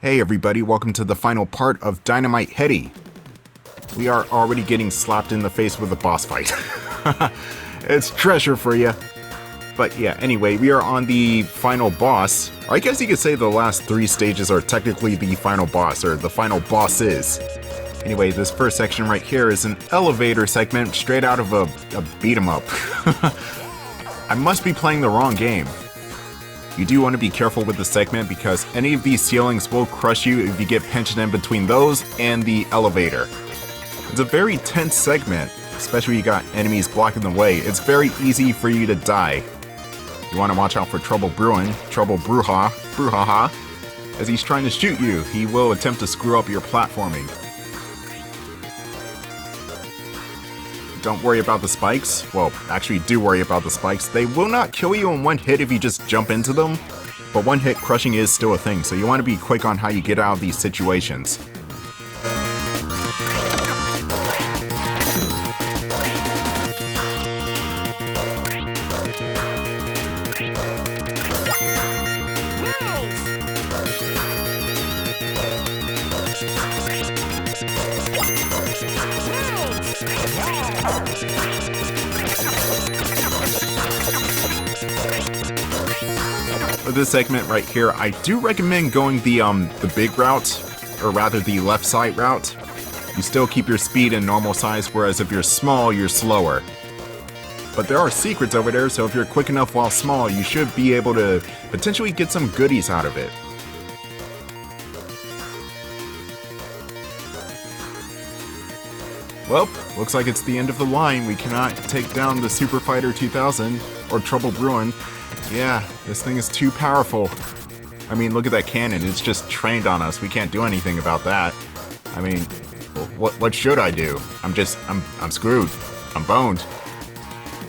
Hey everybody, welcome to the final part of Dynamite Headdy. We are already getting slapped in the face with a boss fight. It's treasure for you. But yeah, anyway, we are on the final boss. Or I guess you could say the last 3 stages are technically the final boss, or the final bosses. Anyway, this first section right here is an elevator segment straight out of a beat 'em up. I must be playing the wrong game. You do want to be careful with the segment because any of these ceilings will crush you if you get pinched in between those and the elevator. It's a very tense segment, especially when you got enemies blocking the way. It's very easy for you to die. You want to watch out for Trouble Brouhaha, as he's trying to shoot you. He will attempt to screw up your platforming. Don't worry about the spikes. Well, actually do worry about the spikes. They will not kill you in one hit if you just jump into them, but one hit crushing is still a thing, so you want to be quick on how you get out of these situations. For this segment right here, I do recommend going the big route, or rather the left side route. You still keep your speed in normal size, whereas if you're small, you're slower. But there are secrets over there, so if you're quick enough while small, you should be able to potentially get some goodies out of it. Well, looks like it's the end of the line. We cannot take down the Super Fighter 2000, or Trouble Bruin. Yeah, this thing is too powerful. I mean, look at that cannon. It's just trained on us. We can't do anything about that. I mean, what should I do? I'm screwed. I'm boned.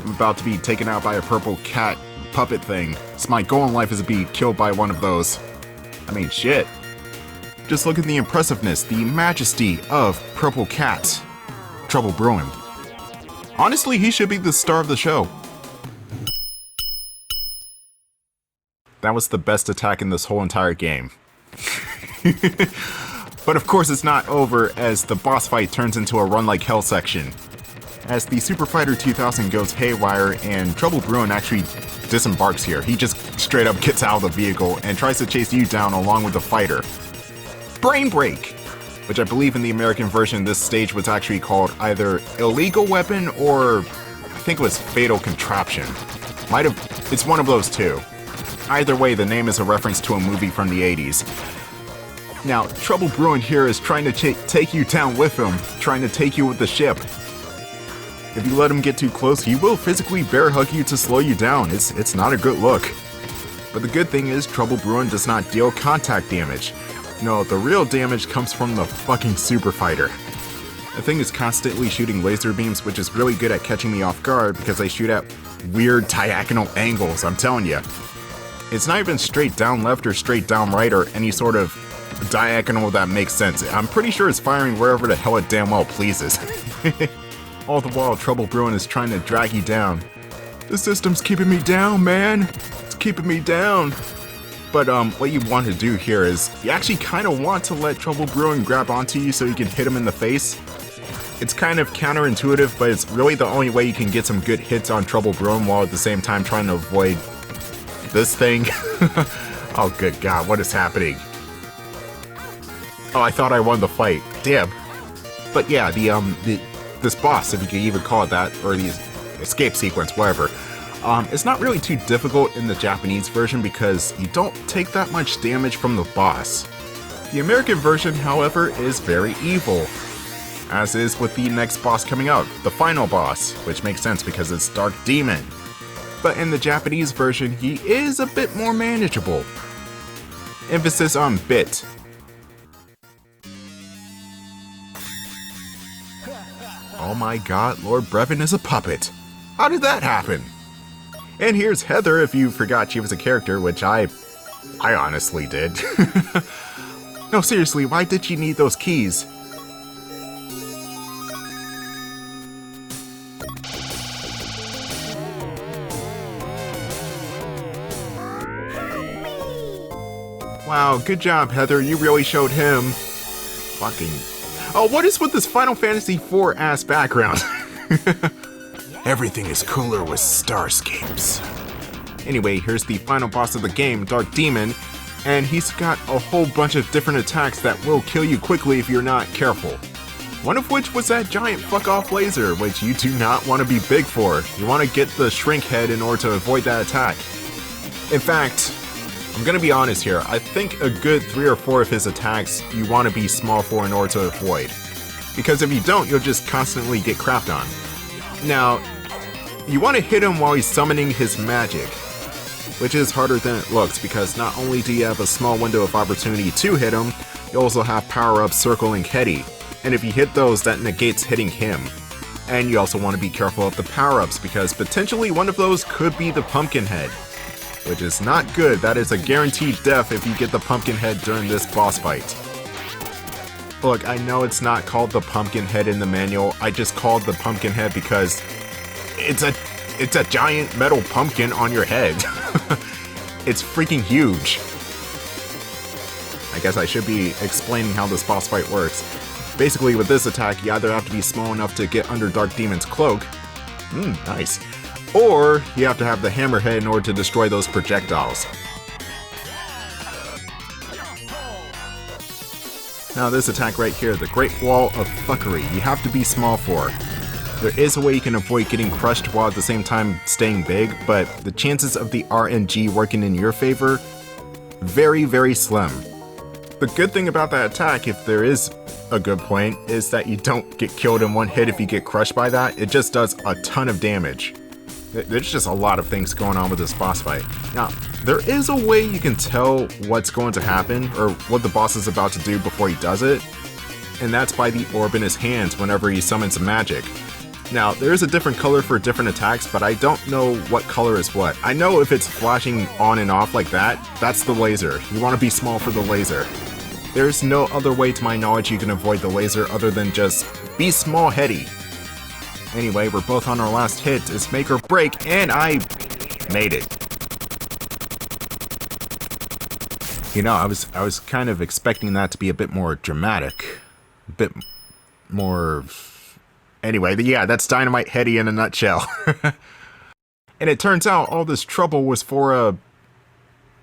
I'm about to be taken out by a purple cat puppet thing. It's my goal in life is to be killed by one of those. I mean, shit. Just look at the impressiveness, the majesty of Purple Cat. Trouble Bruin. Honestly, he should be the star of the show. That was the best attack in this whole entire game. But of course it's not over, as the boss fight turns into a run like hell section. As the Super Fighter 2000 goes haywire and Trouble Bruin actually disembarks here. He just straight up gets out of the vehicle and tries to chase you down along with the fighter. Brain Break! Which I believe in the American version this stage was actually called either Illegal Weapon or I think it was Fatal Contraption. It's one of those two. Either way, the name is a reference to a movie from the 80s. Now, Trouble Bruin here is trying to take you down with him, trying to take you with the ship. If you let him get too close, he will physically bear hug you to slow you down. It's not a good look. But the good thing is, Trouble Bruin does not deal contact damage. No, the real damage comes from the fucking Super Fighter. The thing is constantly shooting laser beams, which is really good at catching me off guard because they shoot at weird diagonal angles, I'm telling you. It's not even straight down left or straight down right or any sort of diagonal that makes sense. I'm pretty sure it's firing wherever the hell it damn well pleases. All the while, Trouble Bruin is trying to drag you down. The system's keeping me down, man. It's keeping me down. But what you want to do here is you actually kind of want to let Trouble Bruin grab onto you so you can hit him in the face. It's kind of counterintuitive, but it's really the only way you can get some good hits on Trouble Bruin while at the same time trying to avoid this thing. Oh good god, what is happening? Oh, I thought I won the fight. Damn. But yeah, this boss, if you can even call it that, or the escape sequence, whatever. It's not really too difficult in the Japanese version because you don't take that much damage from the boss. The American version, however, is very evil, as is with the next boss coming out, the final boss, which makes sense because it's Dark Demon. But in the Japanese version, he is a bit more manageable. Emphasis on bit. Oh my god, Lord Brevin is a puppet. How did that happen? And here's Heather, if you forgot she was a character, which I honestly did. No, seriously, why did she need those keys? Wow, good job, Heather. You really showed him. Fucking... Oh, what is with this Final Fantasy IV ass background? Everything is cooler with starscapes. Anyway, here's the final boss of the game, Dark Demon, and he's got a whole bunch of different attacks that will kill you quickly if you're not careful. One of which was that giant fuck-off laser, which you do not want to be big for. You want to get the shrink head in order to avoid that attack. In fact, I'm gonna be honest here, I think a good 3 or 4 of his attacks you want to be small for in order to avoid. Because if you don't, you'll just constantly get crapped on. Now, you want to hit him while he's summoning his magic, which is harder than it looks because not only do you have a small window of opportunity to hit him, you also have power-ups circling Headdy, and if you hit those, that negates hitting him. And you also want to be careful of the power-ups because potentially one of those could be the pumpkin head, which is not good. That is a guaranteed death if you get the pumpkin head during this boss fight. Look, I know it's not called the pumpkin head in the manual, I just called the pumpkin head because it's a giant metal pumpkin on your head. It's freaking huge. I guess I should be explaining how this boss fight works. Basically, with this attack, you either have to be small enough to get under Dark Demon's cloak. Nice. Or you have to have the hammerhead in order to destroy those projectiles. Now this attack right here, the Great Wall of Fuckery, you have to be small for. There is a way you can avoid getting crushed while at the same time staying big, but the chances of the RNG working in your favor, very, very slim. The good thing about that attack, if there is a good point, is that you don't get killed in one hit if you get crushed by that. It just does a ton of damage. There's just a lot of things going on with this boss fight. Now, there is a way you can tell what's going to happen, or what the boss is about to do before he does it, and that's by the orb in his hands whenever he summons magic. Now, there is a different color for different attacks, but I don't know what color is what. I know if it's flashing on and off like that, that's the laser. You want to be small for the laser. There's no other way to my knowledge you can avoid the laser other than just be small Headdy. Anyway, we're both on our last hit. It's make or break, and I made it. You know, I was kind of expecting that to be a bit more dramatic. A bit more... Anyway, yeah, that's Dynamite Headdy in a nutshell. And it turns out all this trouble was for a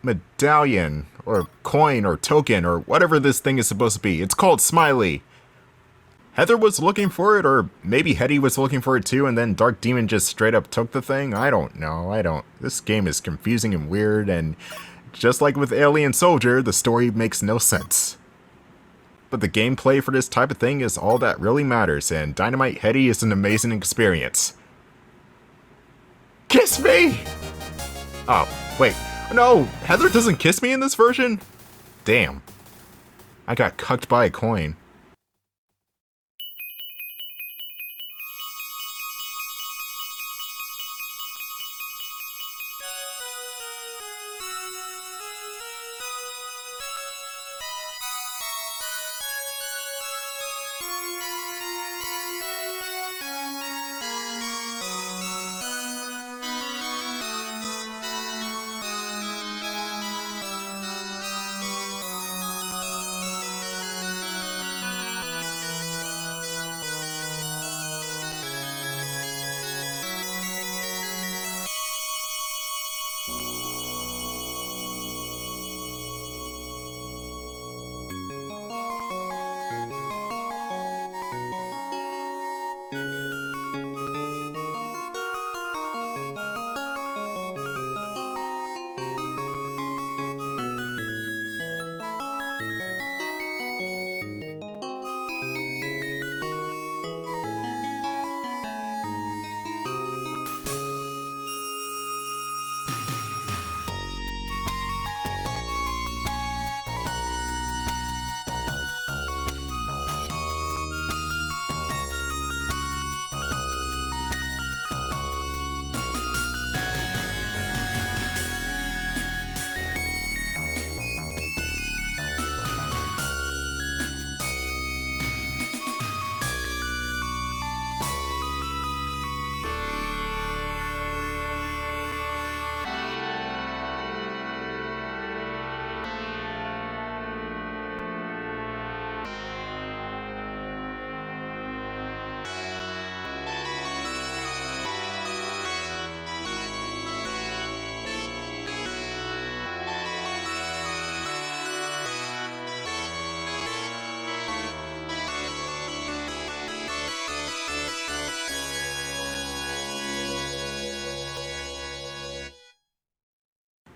medallion, or coin, or token, or whatever this thing is supposed to be. It's called Smiley. Heather was looking for it, or maybe Headdy was looking for it too, and then Dark Demon just straight up took the thing? I don't know, This game is confusing and weird, and just like with Alien Soldier, the story makes no sense. But the gameplay for this type of thing is all that really matters, and Dynamite Headdy is an amazing experience. Kiss me! Oh, wait. No, Heather doesn't kiss me in this version? Damn. I got cucked by a coin.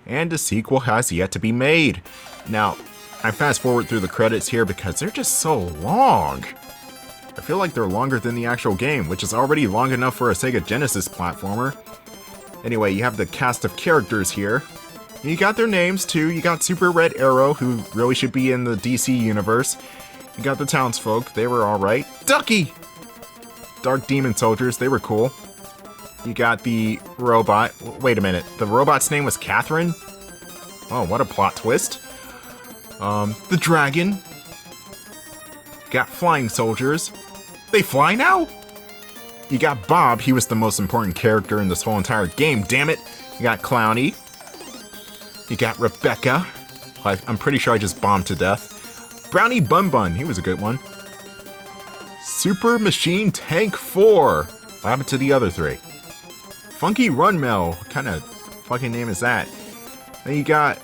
and a sequel has yet to be made. Now, I fast forward through the credits here because they're just so long. I feel like they're longer than the actual game, which is already long enough for a Sega Genesis platformer. Anyway, you have the cast of characters here. You got their names too. You got Super Red Arrow, who really should be in the DC universe. You got the townsfolk, they were alright. Ducky! Dark Demon Soldiers, they were cool. You got the robot. Wait a minute, the robot's name was Catherine? Oh, what a plot twist. The dragon. You got flying soldiers. They fly now? You got Bob, he was the most important character in this whole entire game, damn it. You got Clowny. You got Rebecca. I'm pretty sure I just bombed to death. Brownie Bun Bun, he was a good one. Super Machine Tank 4. What happened to the other three? Funky Runmel, what kind of fucking name is that? Then you got,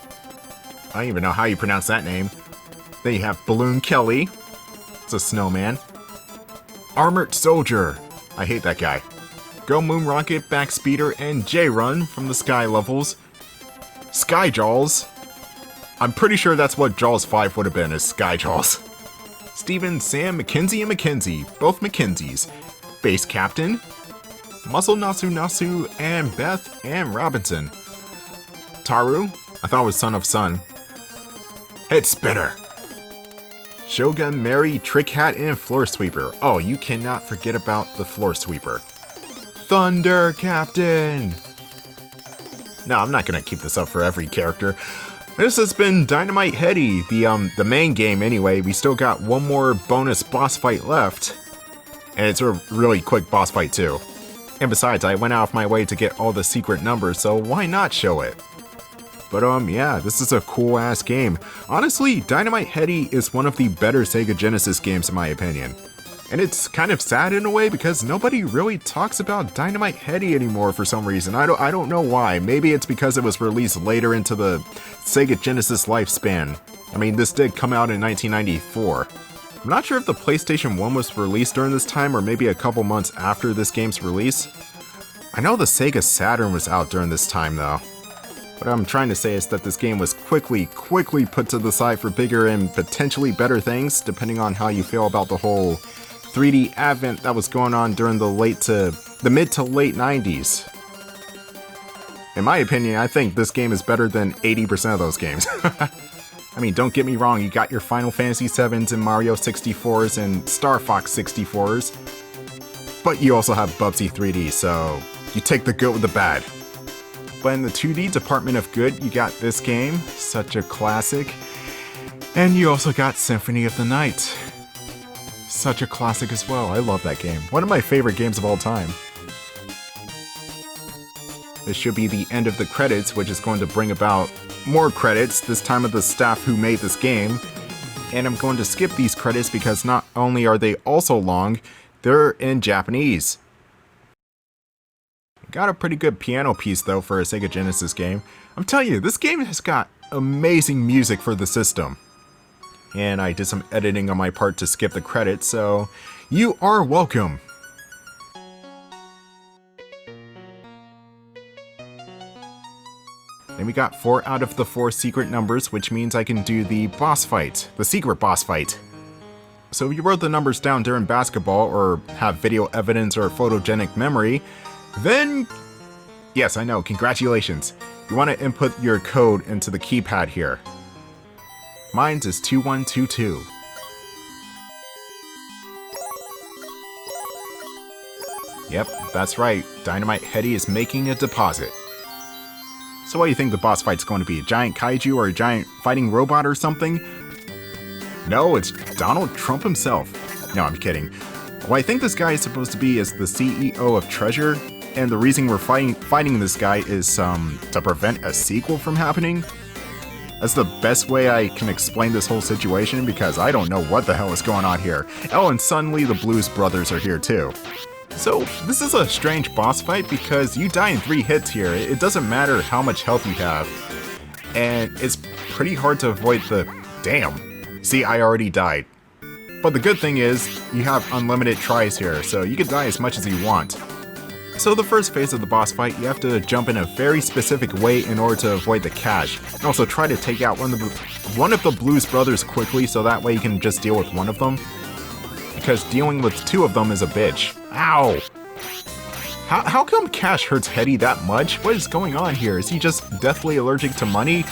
I don't even know how you pronounce that name. Then you have Balloon Kelly. It's a snowman. Armored Soldier. I hate that guy. Go Moon Rocket, Backspeeder, and J-Run from the Sky levels. Sky Jaws. I'm pretty sure that's what Jaws 5 would have been, is Sky Jaws. Steven, Sam, Mackenzie, and Mackenzie. Both Mackenzies. Base Captain. Muscle Nasu Nasu, and Beth, and Robinson. Taru. I thought it was Son of Sun. Head Spinner. Shogun, Mary, Trick Hat, and Floor Sweeper. Oh, you cannot forget about the Floor Sweeper. Thunder Captain! No, I'm not gonna keep this up for every character. This has been Dynamite Headdy, the main game anyway. We still got one more bonus boss fight left. And it's a really quick boss fight too. And besides, I went out of my way to get all the secret numbers, so why not show it? But yeah, this is a cool ass game. Honestly, Dynamite Headdy is one of the better Sega Genesis games in my opinion. And it's kind of sad in a way because nobody really talks about Dynamite Headdy anymore for some reason. I don't know why. Maybe it's because it was released later into the Sega Genesis lifespan. I mean, this did come out in 1994. I'm not sure if the PlayStation 1 was released during this time or maybe a couple months after this game's release. I know the Sega Saturn was out during this time though. What I'm trying to say is that this game was quickly put to the side for bigger and potentially better things, depending on how you feel about the whole 3D advent that was going on during the mid to late 90s. In my opinion, I think this game is better than 80% of those games. I mean, don't get me wrong, you got your Final Fantasy 7s and Mario 64s and Star Fox 64s, but you also have Bubsy 3D, so you take the good with the bad. But in the 2D department of good, you got this game, such a classic, and you also got Symphony of the Night. Such a classic as well. I love that game. One of my favorite games of all time. This should be the end of the credits, which is going to bring about more credits, this time of the staff who made this game. And I'm going to skip these credits because not only are they also long, they're in Japanese. Got a pretty good piano piece though for a Sega Genesis game. I'm telling you, this game has got amazing music for the system. And I did some editing on my part to skip the credits, so you are welcome. Then we got 4 out of the 4 secret numbers, which means I can do the boss fight, the secret boss fight. So if you wrote the numbers down during basketball or have video evidence or photogenic memory, then, yes, I know, congratulations. You want to input your code into the keypad here. Mine's is 2122. Yep, that's right. Dynamite Headdy is making a deposit. So what do you think the boss fight's going to be? A giant kaiju or a giant fighting robot or something? No, it's Donald Trump himself. No, I'm kidding. What I think this guy is supposed to be is the CEO of Treasure, and the reason we're fighting this guy is to prevent a sequel from happening. That's the best way I can explain this whole situation because I don't know what the hell is going on here. Oh, and suddenly the Blues Brothers are here too. So this is a strange boss fight because you die in 3 hits here. It doesn't matter how much health you have. And it's pretty hard to avoid the... Damn. See, I already died. But the good thing is, you have unlimited tries here, so you can die as much as you want. So the first phase of the boss fight, you have to jump in a very specific way in order to avoid the cash. And also try to take out one of the Blues brothers quickly, so that way you can just deal with one of them. Because dealing with two of them is a bitch. Ow! How come Cash hurts Headdy that much? What is going on here? Is he just deathly allergic to money?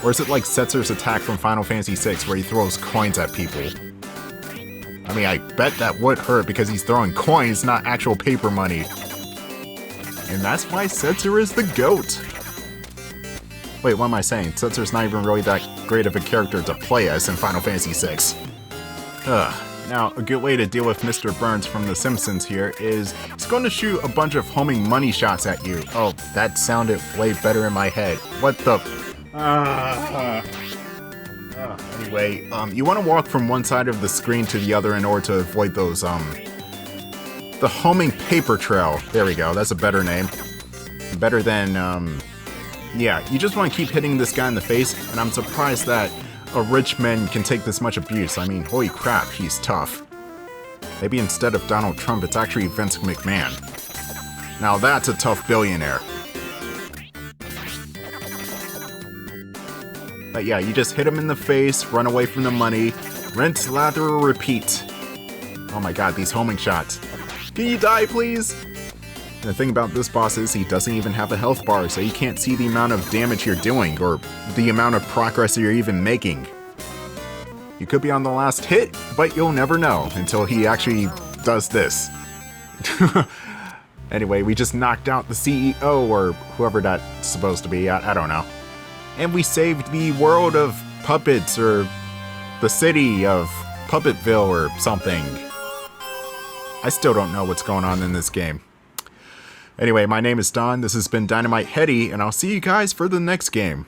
Or is it like Setzer's attack from Final Fantasy VI where he throws coins at people? I mean, I bet that would hurt because he's throwing coins, not actual paper money. And that's why Setzer is the GOAT. Wait, what am I saying? Setzer's not even really that great of a character to play as in Final Fantasy VI. Ugh. Now, a good way to deal with Mr. Burns from The Simpsons here is he's going to shoot a bunch of homing money shots at you. Oh, that sounded way better in my head. What the... Anyway, you want to walk from one side of the screen to the other in order to avoid those, the homing paper trail. There we go, that's a better name. Better than, yeah, you just want to keep hitting this guy in the face, and I'm surprised that a rich man can take this much abuse. I mean, holy crap, he's tough. Maybe instead of Donald Trump, it's actually Vince McMahon. Now that's a tough billionaire. But yeah, you just hit him in the face, run away from the money, rinse, lather, repeat. Oh my god, these homing shots. Can you die, please? And the thing about this boss is he doesn't even have a health bar, so you can't see the amount of damage you're doing, or the amount of progress you're even making. You could be on the last hit, but you'll never know until he actually does this. Anyway, we just knocked out the CEO, or whoever that's supposed to be, I don't know. And we saved the world of puppets, or the city of Puppetville, or something. I still don't know what's going on in this game. Anyway, my name is Don, this has been Dynamite Headdy, and I'll see you guys for the next game.